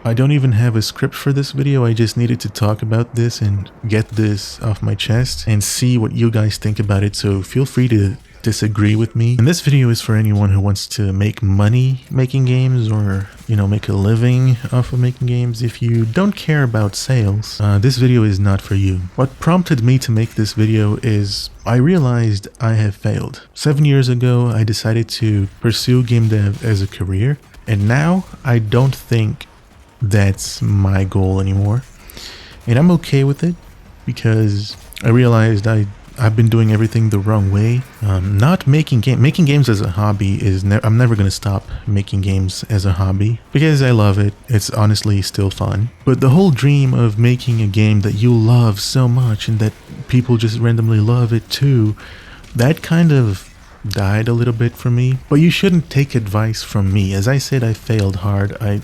I don't even have a script for this video. I just needed to talk about this and get this off my chest and see what you guys think about it. So feel free to disagree with me. And this video is for anyone who wants to make money making games, or make a living off of making games. If you don't care about sales, this video is not for you. What prompted me to make this video is I realized I have failed. 7 years ago, I decided to pursue game dev as a career, and now I don't think that's my goal anymore. And I'm okay with it because I realized I've been doing everything the wrong way. Not making games as a hobby is I'm never going to stop making games as a hobby because I love it. It's honestly still fun. But the whole dream of making a game that you love so much and that people just randomly love it too, that kind of died a little bit for me. But you shouldn't take advice from me. As I said, I failed hard. I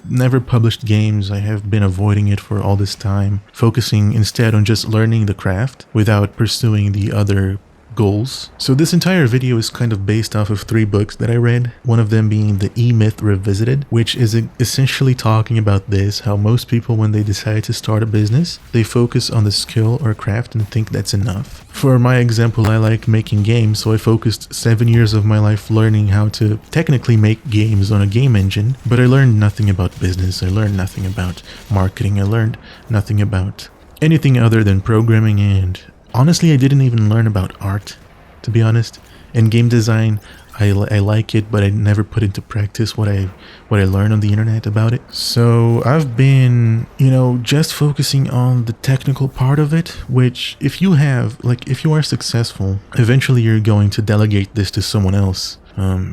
never published games. I have been avoiding it for all this time, focusing instead on just learning the craft without pursuing the other goals. So this entire video is kind of based off of 3 books that I read, one of them being The E-Myth Revisited, which is essentially talking about this, how most people, when they decide to start a business, they focus on the skill or craft and think that's enough. For my example, I like making games, so I focused 7 years of my life learning how to technically make games on a game engine, but I learned nothing about business, I learned nothing about marketing, I learned nothing about anything other than programming, and honestly, I didn't even learn about art, to be honest. And game design, I like it, but I never put into practice what I learned on the internet about it. So I've been, just focusing on the technical part of it, which if you are successful, eventually you're going to delegate this to someone else,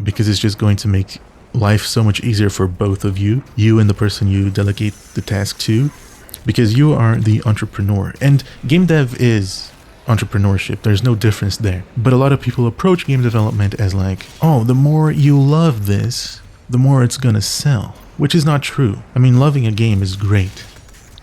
because it's just going to make life so much easier for both of you and the person you delegate the task to, because you are the entrepreneur. And game dev is entrepreneurship. There's no difference there. But a lot of people approach game development as like, oh, the more you love this, the more it's gonna sell, which is not true. I mean, loving a game is great.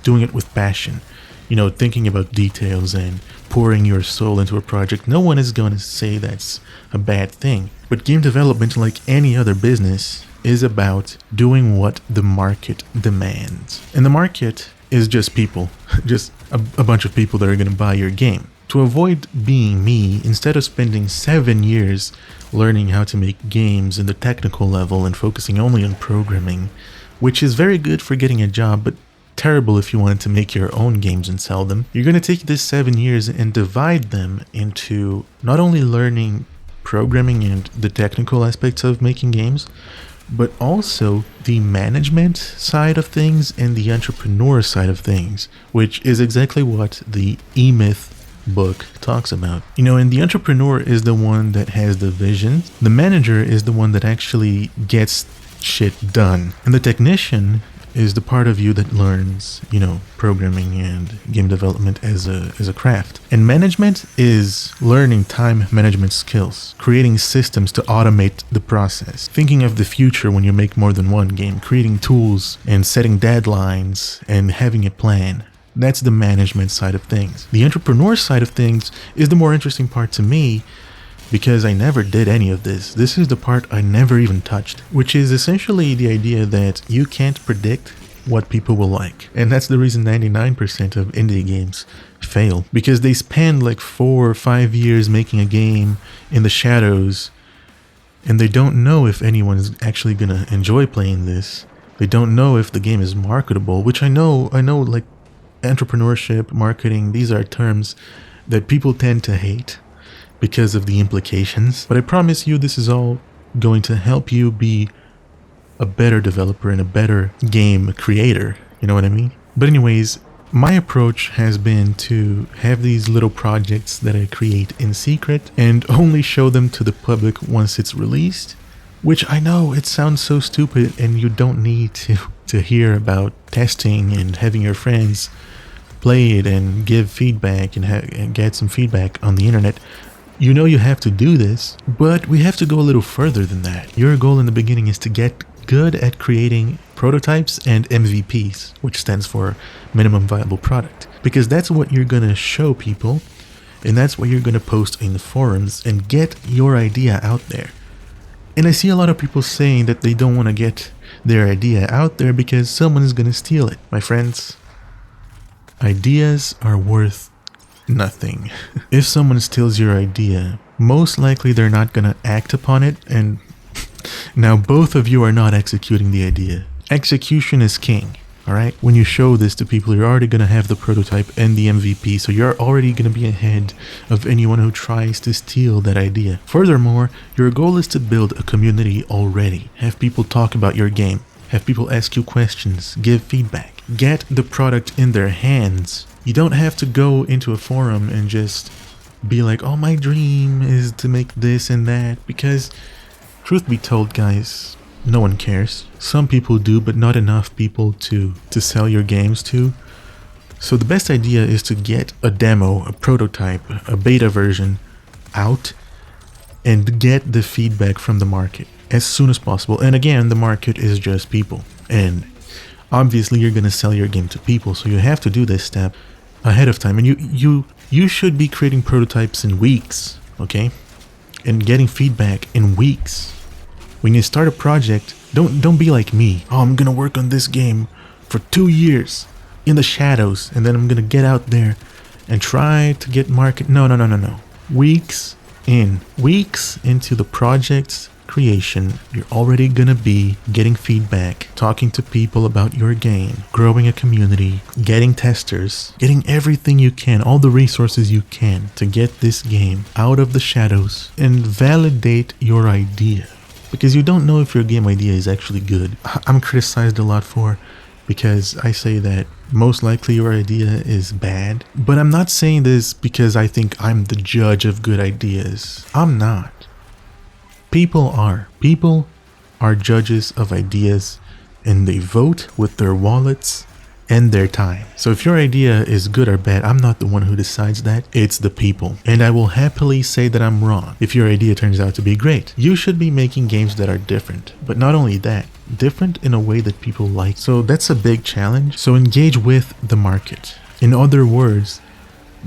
Doing it with passion, thinking about details and pouring your soul into a project. No one is gonna say that's a bad thing. But game development, like any other business, is about doing what the market demands. And the market is just people, just a bunch of people that are gonna buy your game. To avoid being me, instead of spending 7 years learning how to make games in the technical level and focusing only on programming, which is very good for getting a job, but terrible if you wanted to make your own games and sell them, you're going to take this 7 years and divide them into not only learning programming and the technical aspects of making games, but also the management side of things and the entrepreneur side of things, which is exactly what the E-Myth book talks about. And the entrepreneur is the one that has the vision. The manager is the one that actually gets shit done. And the technician is the part of you that learns, programming and game development as a craft. And management is learning time management skills, creating systems to automate the process, thinking of the future when you make more than one game, creating tools and setting deadlines and having a plan. That's the management side of things. The entrepreneur side of things is the more interesting part to me because I never did any of this. This is the part I never even touched, which is essentially the idea that you can't predict what people will like. And that's the reason 99% of indie games fail, because they spend like 4 or 5 years making a game in the shadows and they don't know if anyone's actually gonna enjoy playing this. They don't know if the game is marketable, which I know like entrepreneurship, marketing, these are terms that people tend to hate because of the implications. But I promise you, this is all going to help you be a better developer and a better game creator. You know what I mean? But anyways, my approach has been to have these little projects that I create in secret and only show them to the public once it's released, which I know it sounds so stupid and you don't need to hear about testing and having your friends play it and give feedback and get some feedback on the internet. You have to do this, but we have to go a little further than that. Your goal in the beginning is to get good at creating prototypes and MVPs, which stands for minimum viable product, because that's what you're going to show people, and that's what you're going to post in the forums and get your idea out there. And I see a lot of people saying that they don't want to get their idea out there because someone is going to steal it. My friends, ideas are worth nothing. If someone steals your idea, most likely they're not going to act upon it, and now both of you are not executing the idea. Execution is king. Alright, when you show this to people, you're already going to have the prototype and the MVP, so you're already going to be ahead of anyone who tries to steal that idea. Furthermore, your goal is to build a community already. Have people talk about your game. Have people ask you questions, give feedback. Get the product in their hands. You don't have to go into a forum and just be like, oh, my dream is to make this and that, because truth be told, guys, no one cares. Some people do, but not enough people to sell your games to. So the best idea is to get a demo, a prototype, a beta version out and get the feedback from the market as soon as possible. And again, the market is just people. And obviously you're going to sell your game to people, so you have to do this step ahead of time. And you should be creating prototypes in weeks, okay? And getting feedback in weeks. When you start a project, don't be like me. Oh, I'm gonna work on this game for 2 years in the shadows, and then I'm gonna get out there and try to get market. No. Weeks into the project's creation, you're already gonna be getting feedback, talking to people about your game, growing a community, getting testers, getting everything you can, all the resources you can to get this game out of the shadows and validate your idea. Because you don't know if your game idea is actually good. I'm criticized a lot for because I say that most likely your idea is bad. But I'm not saying this because I think I'm the judge of good ideas. I'm not. People are. People are judges of ideas, and they vote with their wallets and their time. So if your idea is good or bad, I'm not the one who decides that. It's the people. And I will happily say that I'm wrong if your idea turns out to be great. You should be making games that are different. But not only that, different in a way that people like. So that's a big challenge. So engage with the market. In other words,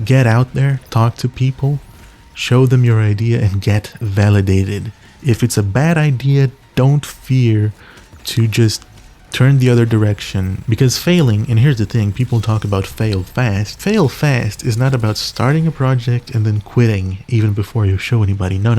get out there, talk to people, show them your idea, and get validated. If it's a bad idea, don't fear to just turn the other direction, because failing, and here's the thing, people talk about fail fast. Fail fast is not about starting a project and then quitting even before you show anybody. No.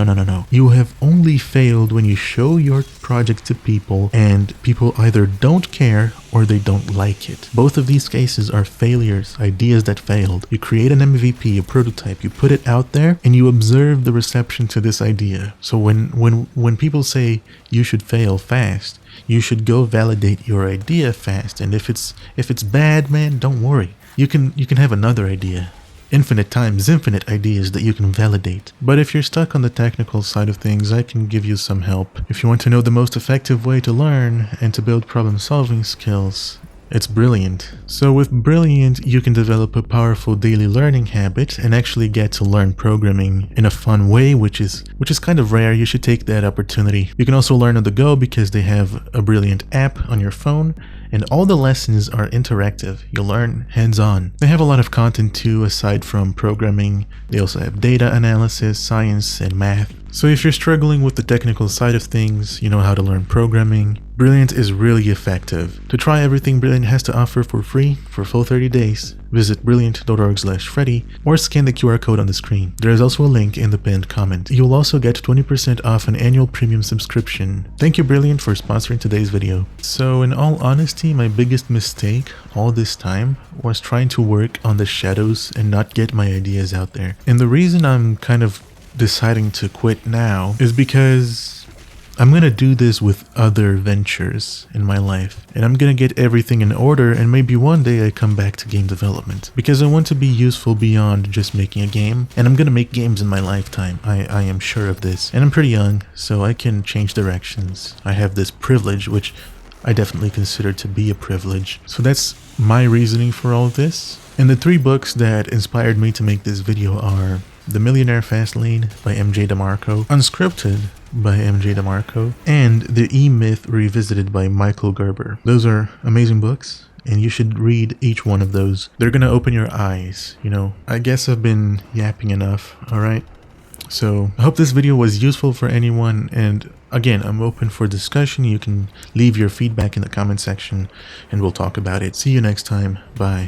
You have only failed when you show your project to people and people either don't care or they don't like it. Both of these cases are failures, ideas that failed. You create an MVP, a prototype, you put it out there, and you observe the reception to this idea. So when people say you should fail fast, you should go validate your idea fast. And if it's bad, man, don't worry. You can have another idea. Infinite times, infinite ideas that you can validate. But if you're stuck on the technical side of things, I can give you some help. If you want to know the most effective way to learn and to build problem-solving skills, it's Brilliant. So with Brilliant, you can develop a powerful daily learning habit and actually get to learn programming in a fun way, which is kind of rare. You should take that opportunity. You can also learn on the go because they have a Brilliant app on your phone, and all the lessons are interactive. You learn hands-on. They have a lot of content too, aside from programming. They also have data analysis, science, and math. So if you're struggling with the technical side of things, you know how to learn programming, Brilliant is really effective. To try everything Brilliant has to offer for free for full 30 days, visit brilliant.org/Freddy or scan the QR code on the screen. There is also a link in the pinned comment. You'll also get 20% off an annual premium subscription. Thank you, Brilliant, for sponsoring today's video. So in all honesty, my biggest mistake all this time was trying to work on the shadows and not get my ideas out there. And the reason I'm kind of deciding to quit now is because I'm gonna do this with other ventures in my life, and I'm gonna get everything in order, and maybe one day I come back to game development because I want to be useful beyond just making a game, and I'm gonna make games in my lifetime. I am sure of this, and I'm pretty young, so I can change directions. I have this privilege, which I definitely consider to be a privilege. So that's my reasoning for all of this. And the 3 books that inspired me to make this video are The Millionaire Fastlane by MJ DeMarco, Unscripted by MJ DeMarco, and The E-Myth Revisited by Michael Gerber. Those are amazing books, and you should read each one of those. They're gonna open your eyes, you know. I guess I've been yapping enough, alright? So I hope this video was useful for anyone, and again, I'm open for discussion. You can leave your feedback in the comment section and we'll talk about it. See you next time. Bye.